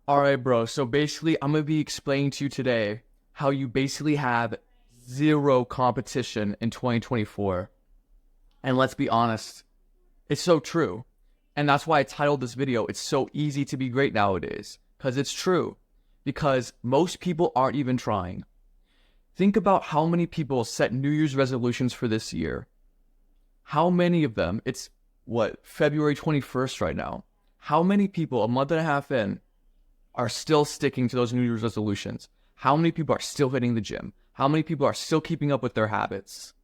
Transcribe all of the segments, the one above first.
All right, bro. So basically, I'm going to be explaining to you today how you basically have zero competition in 2024. And let's be honest, it's so true. And that's why I titled this video, It's So Easy to Be Great Nowadays. Because it's true. Because most people aren't even trying. Think about how many people set New Year's resolutions for this year. How many of them, it's what, February 21st right now. How many people, a month and a half in, are still sticking to those New Year's resolutions? How many people are still hitting the gym? How many people are still keeping up with their habits?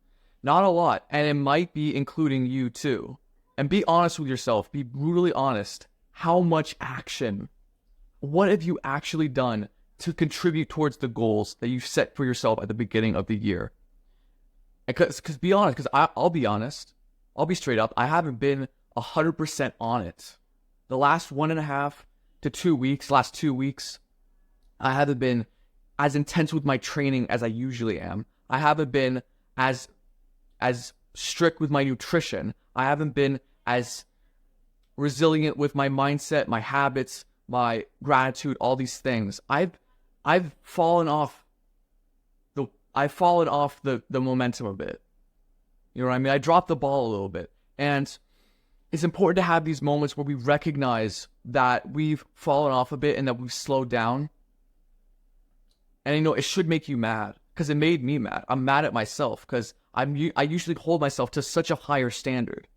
Not a lot, and it might be including you too. And be honest with yourself, be brutally honest. How much action? What have you actually done to contribute towards the goals that you set for yourself at the beginning of the year? Because be honest, because I'll be honest, I'll be straight up, I haven't been 100% on it. The last 1.5 to 2 weeks, last 2 weeks, I haven't been as intense with my training as I usually am. I haven't been as strict with my nutrition. I haven't been as resilient with my mindset, my habits, my gratitude, all these things. I've fallen off the momentum a bit. You know what I mean? I dropped the ball a little bit. And it's important to have these moments where we recognize that we've fallen off a bit and that we've slowed down. And it should make you mad, because it made me mad. I'm mad at myself because I usually hold myself to such a higher standard.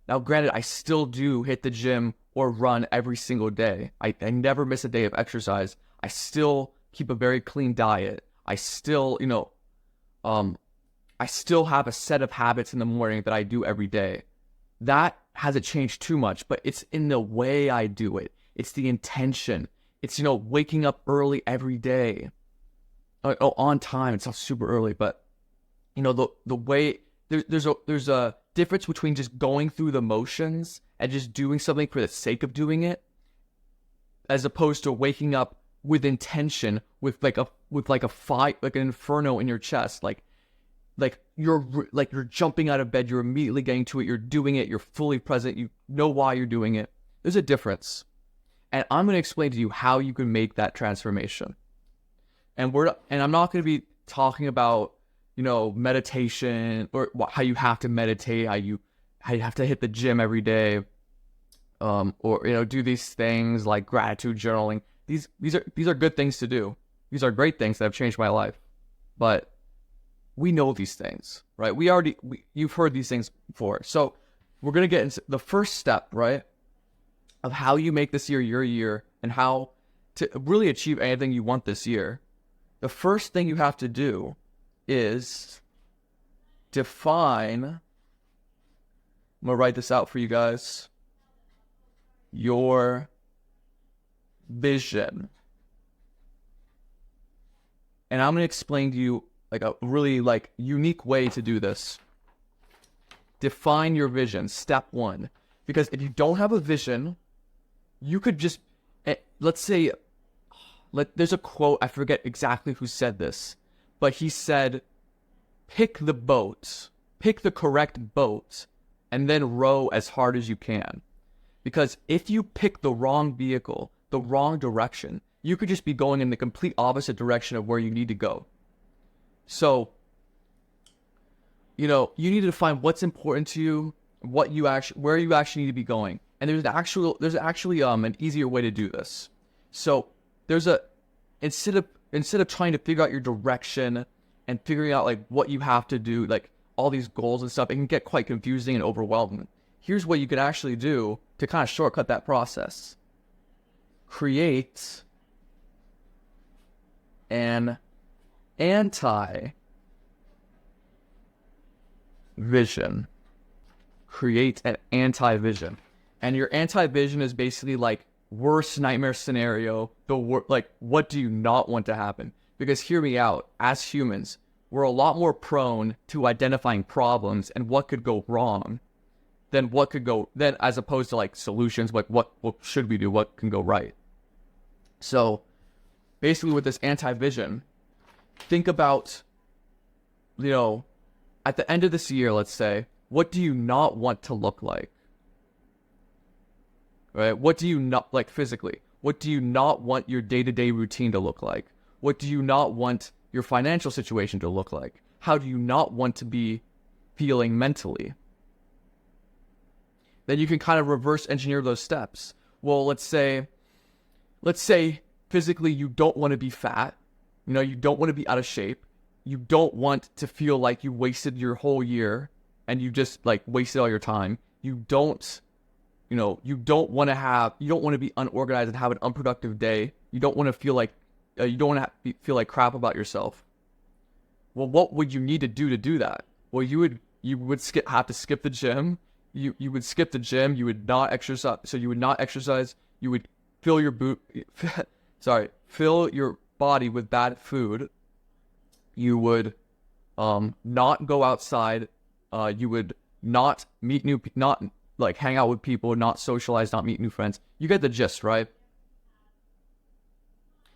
Now, granted, I still do hit the gym or run every single day. I never miss a day of exercise. I still keep a very clean diet. I still, I still have a set of habits in the morning that I do every day. That hasn't changed too much, but it's in the way I do it. It's the intention. It's, waking up early every day. On time. It's not super early, but, the way, there's a difference between just going through the motions and just doing something for the sake of doing it, as opposed to waking up with intention, with a fight, like an inferno in your chest, like you're jumping out of bed, you're immediately getting to it, you're doing it, you're fully present, you know why you're doing it. There's a difference. And I'm going to explain to you how you can make that transformation. And I'm not going to be talking about, meditation or how you have to meditate, how you have to hit the gym every day, or do these things like gratitude journaling. These are good things to do. These are great things that have changed my life. But we know these things, right? You've heard these things before. So we're going to get into the first step, right, of how you make this year your year and how to really achieve anything you want this year. The first thing you have to do is define, I'm going to write this out for you guys, your vision. And I'm going to explain to you a really unique way to do this. Define your vision, step one. Because if you don't have a vision, you could just, let's say, there's a quote, I forget exactly who said this, but he said, pick the correct boat, and then row as hard as you can. Because if you pick the wrong vehicle, the wrong direction, you could just be going in the complete opposite direction of where you need to go. So, you need to define what's important to you, where you actually need to be going. And there's actually an easier way to do this. So instead of trying to figure out your direction and figuring out what you have to do, all these goals and stuff, it can get quite confusing and overwhelming. Here's what you can actually do to kind of shortcut that process. Create an anti-vision. Create an anti-vision. And your anti-vision is basically worst nightmare scenario, what do you not want to happen? Because hear me out, as humans, we're a lot more prone to identifying problems and what could go wrong than as opposed to solutions, what should we do, what can go right. So basically with this anti-vision, think about, at the end of this year, let's say, what do you not want to look like? Right? What do you not physically? What do you not want your day-to-day routine to look like? What do you not want your financial situation to look like? How do you not want to be feeling mentally? Then you can kind of reverse engineer those steps. Well, let's say physically you don't want to be fat. You don't want to be out of shape. You don't want to feel like you wasted your whole year and you just like wasted all your time. You don't want to be unorganized and have an unproductive day. You don't want to feel like feel like crap about yourself. Well, what would you need to do that? Well, you would have to skip the gym. You would skip the gym. You would not exercise. So you would not exercise. You would fill your body with bad food. You would not go outside. You would not hang out with people, not socialize, not meet new friends. You get the gist, right?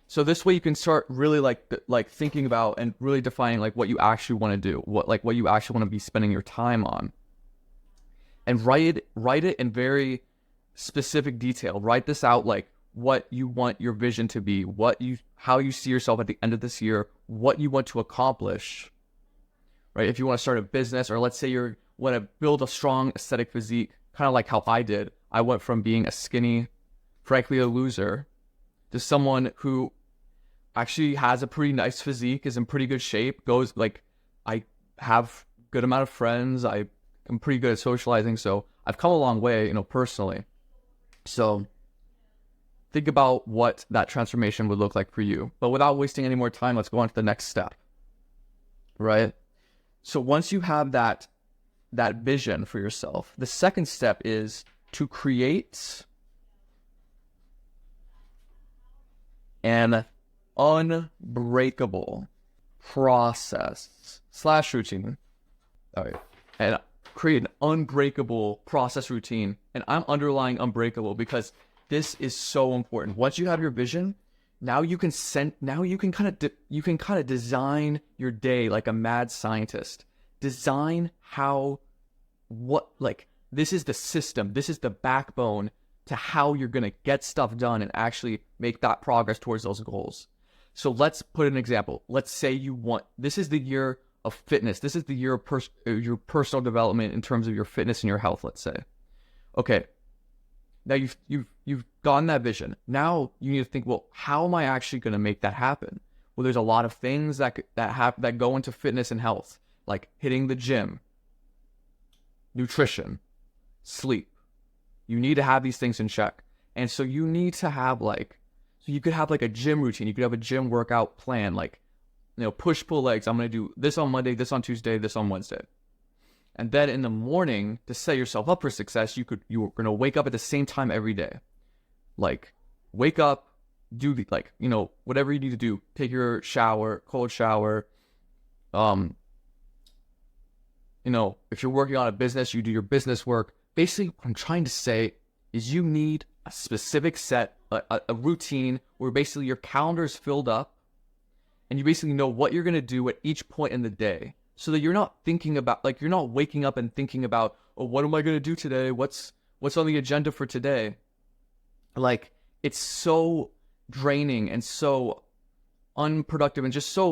So this way you can start really like thinking about and really defining like what you actually want to do, what you actually want to be spending your time on. And write it in very specific detail. Write this out, like what you want your vision to be, how you see yourself at the end of this year, what you want to accomplish, right? If you want to start a business, or let's say you want to build a strong aesthetic physique, kind of like how I did. I went from being a skinny, frankly a loser, to someone who actually has a pretty nice physique, is in pretty good shape, I have good amount of friends, I'm pretty good at socializing, so I've come a long way, personally. So think about what that transformation would look like for you. But without wasting any more time, let's go on to the next step, right? So once you have that vision for yourself, the second step is to create an unbreakable process / routine. All right. And create an unbreakable process routine. And I'm underlying unbreakable because this is so important. Once you have your vision, now you can kind of design your day like a mad scientist. Design this is the system, this is the backbone to how you're going to get stuff done and actually make that progress towards those goals. So let's put an example. Let's say this is the year of fitness. This is the year of your personal development in terms of your fitness and your health, let's say. Okay. Now you've gotten that vision. Now you need to think, well, how am I actually going to make that happen? Well, there's a lot of things that go into fitness and health, like hitting the gym, nutrition, sleep. You need to have these things in check. And so you need to have so you could have like a gym routine. You could have a gym workout plan, push, pull legs. I'm going to do this on Monday, this on Tuesday, this on Wednesday. And then in the morning, to set yourself up for success, you're going to wake up at the same time every day. Like, wake up, do whatever you need to do. Take your shower, cold shower. If you're working on a business, you do your business work. Basically, what I'm trying to say is you need a specific set, a routine where basically your calendar is filled up and you basically know what you're going to do at each point in the day, so that you're not thinking about, you're not waking up and thinking about, oh, what am I going to do today? What's on the agenda for today? It's so draining and so unproductive and just so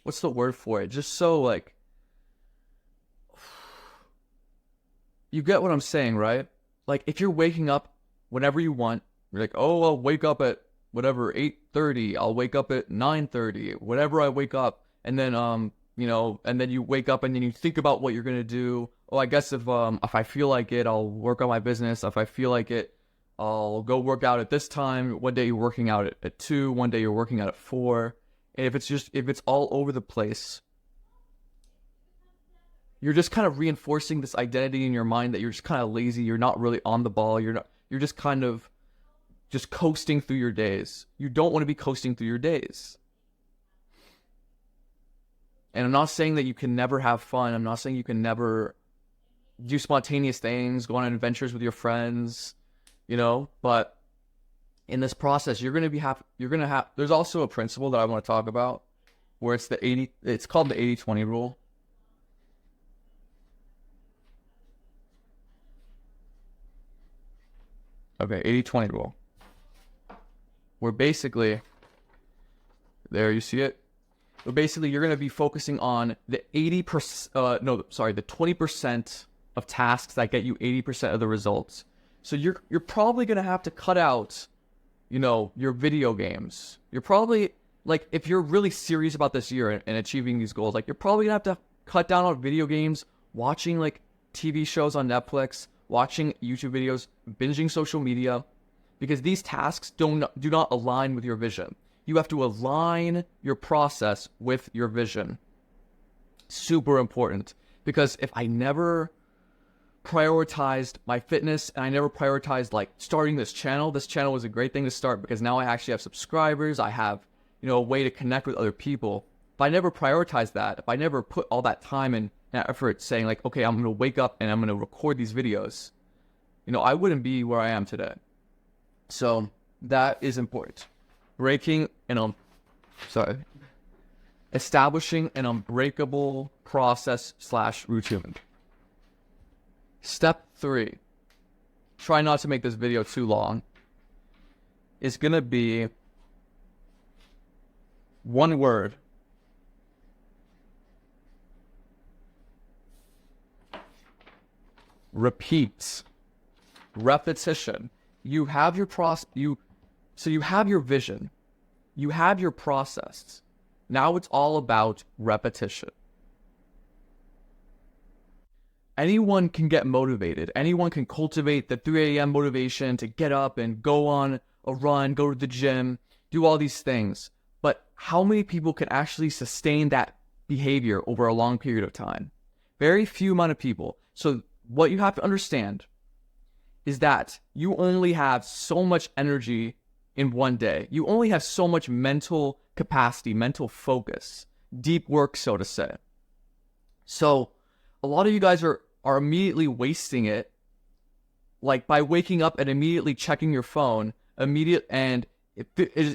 what's the word for it? Just so you get what I'm saying, right? If you're waking up whenever you want, you're like, oh, I'll wake up at whatever, 8:30. I'll wake up at 9:30, whatever I wake up. And then, and then you wake up and then you think about what you're going to do. Oh, I guess if I feel like it, I'll work on my business. If I feel like it, I'll go work out at this time. One day you're working out at 2, one day you're working out at 4. And if it's all over the place, you're just kind of reinforcing this identity in your mind that you're just kind of lazy. You're not really on the ball. You're just kind of just coasting through your days. You don't want to be coasting through your days. And I'm not saying that you can never have fun. I'm not saying you can never do spontaneous things, go on adventures with your friends, but in this process, you're going to have, there's also a principle that I want to talk about where it's called the 80-20 rule. Okay, 80-20 rule. where basically, there you see it. But basically, you're going to be focusing on the 80%, the 20% of tasks that get you 80% of the results. So you're probably going to have to cut out, your video games. You're probably, like, if you're really serious about this year and achieving these goals, like, you're probably going to have to cut down on video games, watching, like, TV shows on Netflix, watching YouTube videos, binging social media, because these tasks do not align with your vision. You have to align your process with your vision. Super important. Because if I never prioritized my fitness and I never prioritized like starting this channel was a great thing to start because now I actually have subscribers. I have, a way to connect with other people. If I never prioritize that, if I never put all that time and effort saying like, okay, I'm going to wake up and I'm going to record these videos, I wouldn't be where I am today. So that is important. Establishing an unbreakable process / routine. Step 3, try not to make this video too long, is going to be one word. Repeat. Repetition. You have your So you have your vision, you have your process. Now it's all about repetition. Anyone can get motivated. Anyone can cultivate the 3 a.m. motivation to get up and go on a run, go to the gym, do all these things. But how many people can actually sustain that behavior over a long period of time? Very few amount of people. So what you have to understand is that you only have so much energy in one day. You only have so much mental capacity, mental focus, deep work, so to say. So a lot of you guys are immediately wasting it, like by waking up and immediately checking your phone, and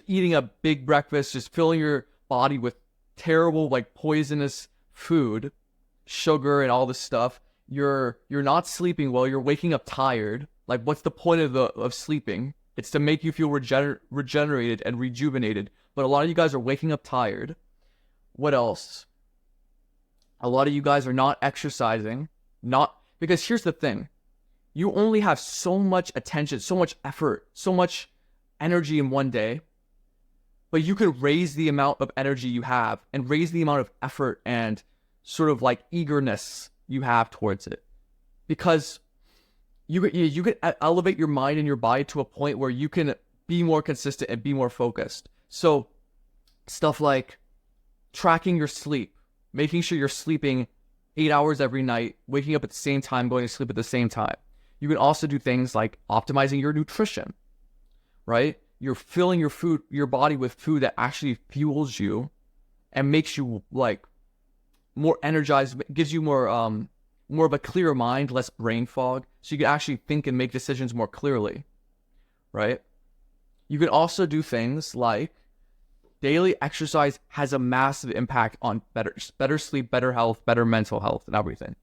eating a big breakfast, just filling your body with terrible, like poisonous food, sugar and all this stuff. You're not sleeping well. You're waking up tired. Like, what's the point of sleeping? It's to make you feel regenerated and rejuvenated. But a lot of you guys are waking up tired. What else? A lot of you guys are not exercising. Because here's the thing. You only have so much attention, so much effort, so much energy in one day. But you could raise the amount of energy you have and raise the amount of effort and sort of like eagerness you have towards it. Because you can elevate your mind and your body to a point where you can be more consistent and be more focused. So stuff like tracking your sleep, making sure you're sleeping 8 hours every night, waking up at the same time, going to sleep at the same time. You can also do things like optimizing your nutrition, right? You're filling your body with food that actually fuels you and makes you like more energized, gives you more of a clearer mind, less brain fog, so you can actually think and make decisions more clearly, right? You can also do things like daily exercise has a massive impact on better sleep, better health, better mental health, and everything.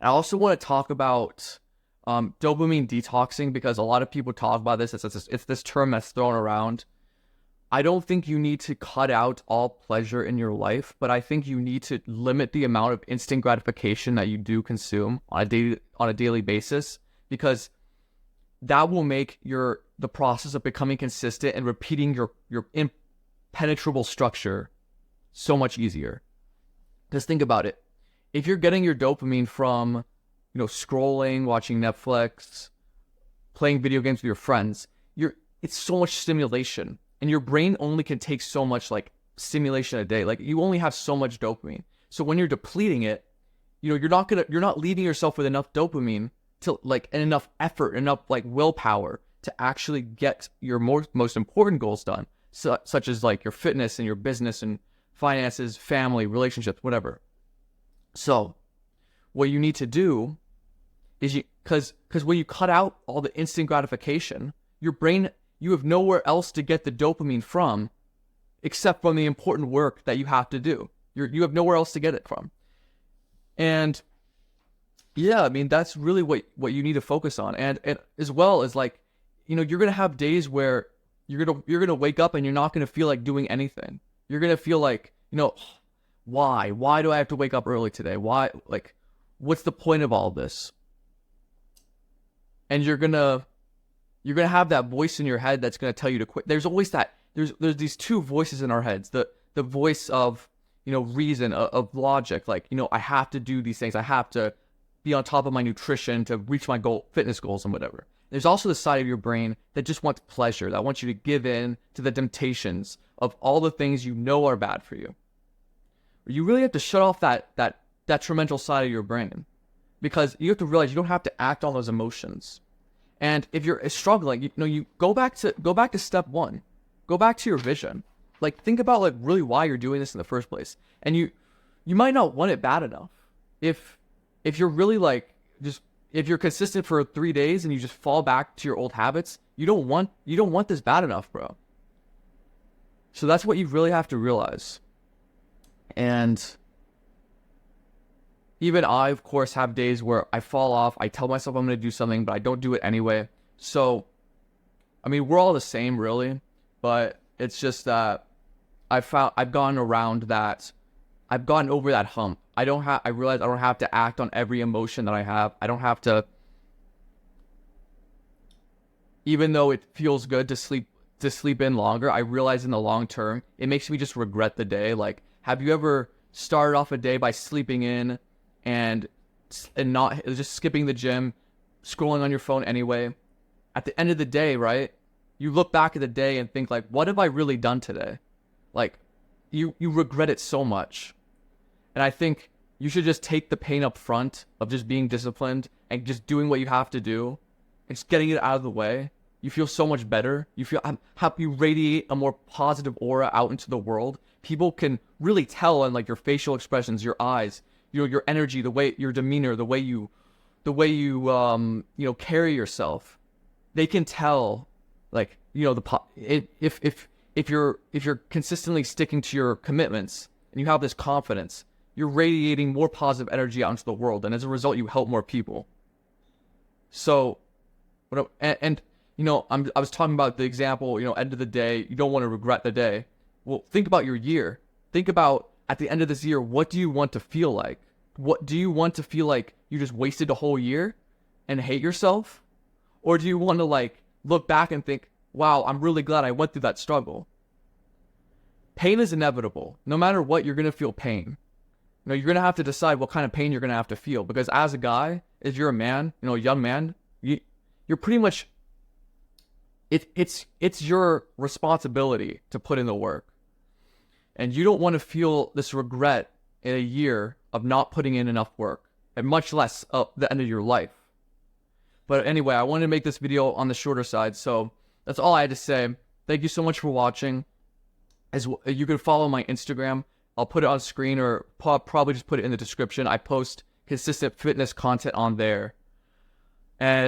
And I also want to talk about dopamine detoxing, because a lot of people talk about this. It's this term that's thrown around. I don't think you need to cut out all pleasure in your life, but I think you need to limit the amount of instant gratification that you do consume on a daily basis, because that will make the process of becoming consistent and repeating your impenetrable structure so much easier. Because think about it. If you're getting your dopamine from, scrolling, watching Netflix, playing video games with your friends, it's so much stimulation. And your brain only can take so much like stimulation a day. Like, you only have so much dopamine. So when you're depleting it, you're not leaving yourself with enough dopamine to like, and enough effort, enough like willpower to actually get your most important goals done, such as like your fitness and your business and finances, family, relationships, whatever. So what you need to do is because when you cut out all the instant gratification, your brain, you have nowhere else to get the dopamine from except from the important work that you have to do. You have nowhere else to get it from. And yeah, I mean, that's really what you need to focus on. And as well as like, you're going to have days where you're gonna wake up and you're not gonna feel like doing anything. You're gonna feel like, why? Why do I have to wake up early today? Why? Like, what's the point of all this? And you're gonna have that voice in your head that's gonna tell you to quit. There's always that. There's these two voices in our heads. The voice of reason, of logic. Like, I have to do these things. I have to be on top of my nutrition to reach my fitness goals and whatever. There's also the side of your brain that just wants pleasure, that wants you to give in to the temptations of all the things you know are bad for you. You really have to shut off that detrimental side of your brain, because you have to realize you don't have to act on those emotions. And if you're struggling, you go back to step one. Go back to your vision. Like, think about like really why you're doing this in the first place. And you might not want it bad enough. If you're really like if you're consistent for 3 days and you just fall back to your old habits, you don't want this bad enough, bro. So that's what you really have to realize. And even I, of course, have days where I fall off. I tell myself I'm going to do something, but I don't do it anyway. So, I mean, we're all the same, really. But it's just that I've gone around that. I've gotten over that hump. I realize I don't have to act on every emotion that I have. I don't have to, even though it feels good to sleep in longer, I realize in the long term, it makes me just regret the day. Like, have you ever started off a day by sleeping in and not just skipping the gym, scrolling on your phone anyway? At the end of the day, right? You look back at the day and think like, what have I really done today? Like, you regret it so much. And I think you should just take the pain up front of just being disciplined and just doing what you have to do and just getting it out of the way. You feel so much better. You feel happy. You radiate a more positive aura out into the world. People can really tell on like your facial expressions, your eyes, your energy, the way your demeanor, the way you carry yourself. They can tell, like, if you're consistently sticking to your commitments and you have this confidence, you're radiating more positive energy out into the world, and as a result, you help more people. So, I was talking about the example, end of the day, you don't want to regret the day. Well, think about your year. Think about, at the end of this year, what do you want to feel like? What do you want to feel like you just wasted a whole year and hate yourself? Or do you want to like look back and think, wow, I'm really glad I went through that struggle? Pain is inevitable. No matter what, you're going to feel pain. You're going to have to decide what kind of pain you're going to have to feel, because as a guy, if you're a man, a young man, you're pretty much, it's your responsibility to put in the work. And you don't want to feel this regret in a year of not putting in enough work, and much less at the end of your life. But anyway, I wanted to make this video on the shorter side, so that's all I had to say. Thank you so much for watching. As you can follow my Instagram. I'll put it on screen, or probably just put it in the description. I post consistent fitness content on there. And